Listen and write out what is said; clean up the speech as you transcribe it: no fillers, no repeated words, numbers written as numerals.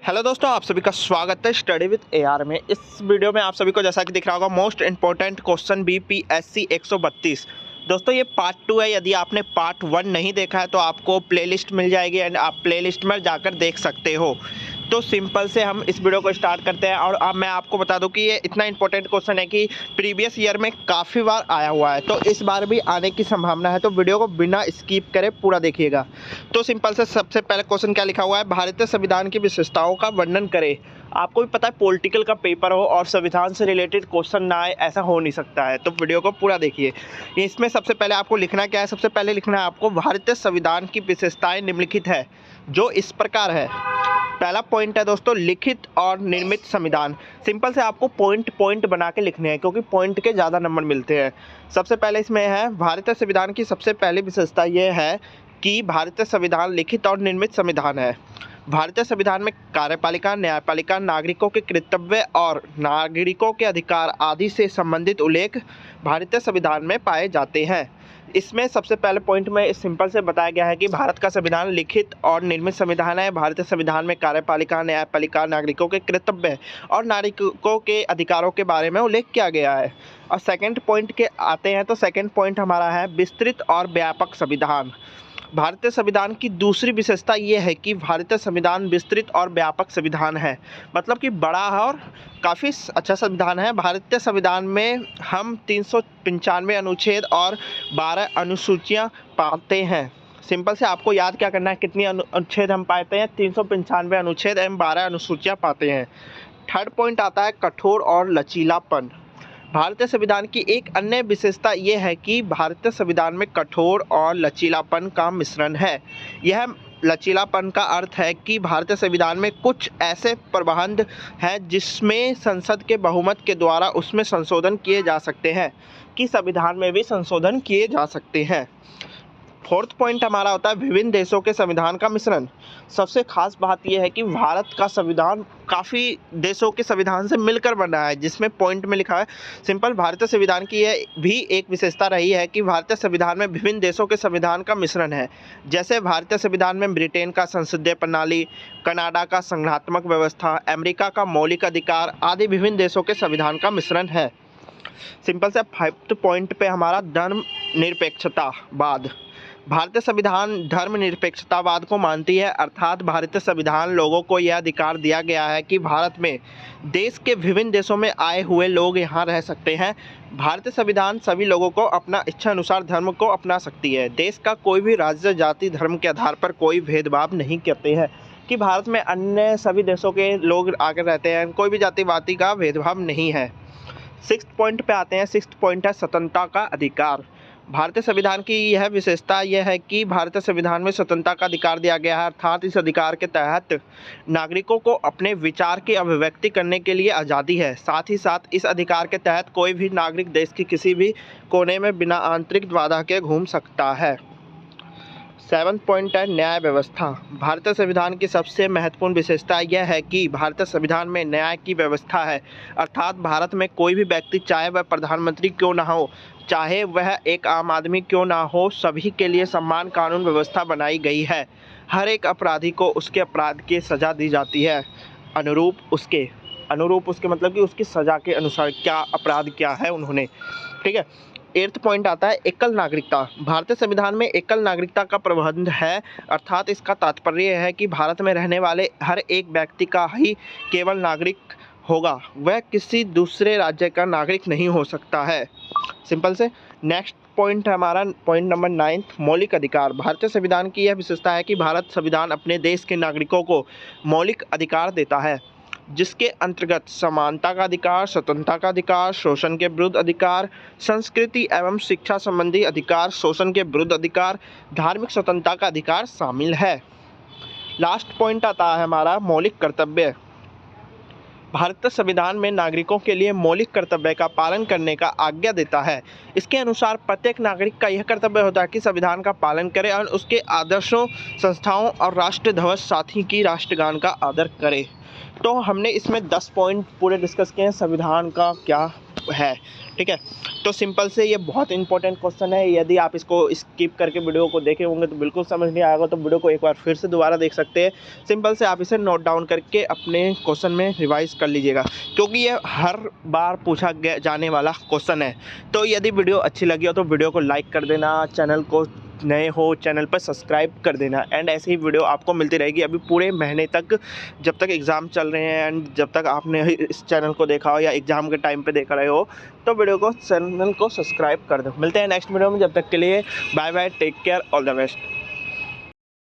Hello दोस्तों, आप सभी का स्वागत है स्टडी विद एआर में। इस वीडियो में आप सभी को जैसा कि दिख रहा होगा मोस्ट इंपॉर्टेंट क्वेश्चन बीपीएससी 132। दोस्तों ये पार्ट 2 है। यदि आपने पार्ट 1 नहीं देखा है तो आपको प्लेलिस्ट मिल जाएगी एंड आप प्लेलिस्ट में जाकर देख सकते हो। तो सिंपल से हम इस वीडियो को स्टार्ट करते हैं। और अब मैं आपको बता दूं कि ये इतना इंपॉर्टेंट क्वेश्चन है कि प्रीवियस ईयर में काफ़ी बार आया हुआ है, तो इस बार भी आने की संभावना है। तो वीडियो को बिना स्किप करे पूरा देखिएगा। तो सिंपल से सबसे पहले क्वेश्चन क्या लिखा हुआ है, भारतीय संविधान की विशेषताओं का वर्णन करें। आपको भी पता है पॉलिटिकल का पेपर हो और संविधान से रिलेटेड क्वेश्चन ना आए, ऐसा हो नहीं सकता है। तो वीडियो को पूरा देखिए। इसमें सबसे पहले आपको लिखना क्या है, सबसे पहले लिखना है आपको भारतीय संविधान की विशेषताएं निम्नलिखित है, जो इस प्रकार है। पहला पॉइंट है दोस्तों, लिखित और निर्मित संविधान। सिंपल से आपको पॉइंट पॉइंट बना के लिखने हैं, क्योंकि पॉइंट के ज़्यादा नंबर मिलते हैं। सबसे पहले इसमें है भारतीय संविधान की सबसे पहली विशेषता ये है कि भारतीय संविधान लिखित और निर्मित संविधान है। भारतीय संविधान में कार्यपालिका, न्यायपालिका, नागरिकों के कर्तव्य और नागरिकों के अधिकार आदि से संबंधित उल्लेख भारतीय संविधान में पाए जाते हैं। इसमें सबसे पहले पॉइंट में सिंपल से बताया गया है कि भारत का संविधान लिखित और निर्मित संविधान है। भारतीय संविधान में कार्यपालिका, न्यायपालिका, नागरिकों के कर्तव्य और नागरिकों के अधिकारों के बारे में उल्लेख किया गया है। और सेकंड पॉइंट के आते हैं तो सेकंड पॉइंट हमारा है विस्तृत और व्यापक संविधान। भारतीय संविधान की दूसरी विशेषता ये है कि भारतीय संविधान विस्तृत और व्यापक संविधान है, मतलब कि बड़ा है और काफ़ी अच्छा संविधान है। भारतीय संविधान में हम 395 अनुच्छेद और 12 अनुसूचियाँ पाते हैं। सिंपल से आपको याद क्या करना है, कितनी अनुच्छेद हम पाते हैं, 395 अनुच्छेद एवं 12 अनुसूचियाँ पाते हैं। थर्ड पॉइंट आता है कठोर और लचीलापन। भारतीय संविधान की एक अन्य विशेषता ये है कि भारतीय संविधान में कठोर और लचीलापन का मिश्रण है। यह लचीलापन का अर्थ है कि भारतीय संविधान में कुछ ऐसे प्रावधान हैं जिसमें संसद के बहुमत के द्वारा उसमें संशोधन किए जा सकते हैं, कि संविधान में भी संशोधन किए जा सकते हैं। फोर्थ पॉइंट हमारा होता है विभिन्न देशों के संविधान का मिश्रण। सबसे खास बात यह है कि भारत का संविधान काफ़ी देशों के संविधान से मिलकर बना है, जिसमें पॉइंट में लिखा है सिंपल भारतीय संविधान की यह भी एक विशेषता रही है कि भारतीय संविधान में विभिन्न देशों के संविधान का मिश्रण है। जैसे भारतीय संविधान में ब्रिटेन का संसदीय प्रणाली, कनाडा का संघात्मक व्यवस्था, अमेरिका का मौलिक अधिकार आदि विभिन्न देशों के संविधान का मिश्रण है। सिंपल से फिफ्थ पॉइंट पे हमारा धर्मनिरपेक्षतावाद। भारतीय संविधान धर्मनिरपेक्षतावाद को मानती है, अर्थात भारतीय संविधान लोगों को यह अधिकार दिया गया है कि भारत में देश के विभिन्न देशों में आए हुए लोग यहाँ रह सकते हैं। भारतीय संविधान सभी लोगों को अपना इच्छा अनुसार धर्म को अपना सकती है। देश का कोई भी राज्य जाति धर्म के आधार पर कोई भेदभाव नहीं करते हैं, कि भारत में अन्य सभी देशों के लोग आकर रहते हैं, कोई भी जातिवादी का भेदभाव नहीं है। सिक्स्थ पॉइंट पे आते हैं। सिक्स्थ पॉइंट है स्वतंत्रता का अधिकार। भारतीय संविधान की यह विशेषता यह है कि भारतीय संविधान में स्वतंत्रता का अधिकार दिया गया है, अर्थात इस अधिकार के तहत नागरिकों को अपने विचार की अभिव्यक्ति करने के लिए आज़ादी है। साथ ही साथ इस अधिकार के तहत कोई भी नागरिक देश की किसी भी कोने में बिना आंतरिक बाधा के घूम सकता है। सेवन्थ पॉइंट है न्याय व्यवस्था। भारतीय संविधान की सबसे महत्वपूर्ण विशेषता यह है कि भारतीय संविधान में न्याय की व्यवस्था है, अर्थात भारत में कोई भी व्यक्ति, चाहे वह प्रधानमंत्री क्यों ना हो, चाहे वह एक आम आदमी क्यों ना हो, सभी के लिए समान कानून व्यवस्था बनाई गई है। हर एक अपराधी को उसके अपराध की सज़ा दी जाती है, अनुरूप उसके मतलब कि उसकी सज़ा के अनुसार क्या अपराध क्या है उन्होंने, ठीक है। एट्थ पॉइंट आता है एकल नागरिकता। भारतीय संविधान में एकल नागरिकता का प्रबंध है, अर्थात इसका तात्पर्य है कि भारत में रहने वाले हर एक व्यक्ति का ही केवल नागरिक होगा, वह किसी दूसरे राज्य का नागरिक नहीं हो सकता है। सिंपल से नेक्स्ट पॉइंट है हमारा पॉइंट नंबर 9, मौलिक अधिकार। भारतीय संविधान की यह विशेषता है कि भारत संविधान अपने देश के नागरिकों को मौलिक अधिकार देता है, जिसके अंतर्गत समानता का अधिकार, स्वतंत्रता का अधिकार, शोषण के विरुद्ध अधिकार, संस्कृति एवं शिक्षा संबंधी अधिकार, शोषण के विरुद्ध अधिकार, धार्मिक स्वतंत्रता का अधिकार शामिल है। लास्ट पॉइंट आता है हमारा मौलिक कर्तव्य। भारतीय संविधान में नागरिकों के लिए मौलिक कर्तव्य का पालन करने का आज्ञा देता है। इसके अनुसार प्रत्येक नागरिक का यह कर्तव्य होता है कि संविधान का पालन करे और उसके आदर्शों, संस्थाओं और राष्ट्र ध्वज साथ ही की राष्ट्रगान का आदर करे। तो हमने इसमें 10 पॉइंट पूरे डिस्कस किए हैं संविधान का क्या है, ठीक है। तो सिंपल से ये बहुत इंपॉर्टेंट क्वेश्चन है, यदि आप इसको स्किप करके वीडियो को देखे होंगे तो बिल्कुल समझ नहीं आएगा, तो वीडियो को एक बार फिर से दोबारा देख सकते हैं। सिंपल से आप इसे नोट डाउन करके अपने क्वेश्चन में रिवाइज कर लीजिएगा, क्योंकि ये हर बार पूछा जाने वाला क्वेश्चन है। तो यदि वीडियो अच्छी लगी हो तो वीडियो को लाइक कर देना, चैनल को नए हो चैनल पर सब्सक्राइब कर देना, एंड ऐसे ही वीडियो आपको मिलती रहेगी अभी पूरे महीने तक, जब तक एग्ज़ाम चल रहे हैं एंड जब तक आपने इस चैनल को देखा हो या एग्ज़ाम के टाइम पे देख रहे हो, तो वीडियो को चैनल को सब्सक्राइब कर दो। मिलते हैं नेक्स्ट वीडियो में, जब तक के लिए bye bye, take care, all the best.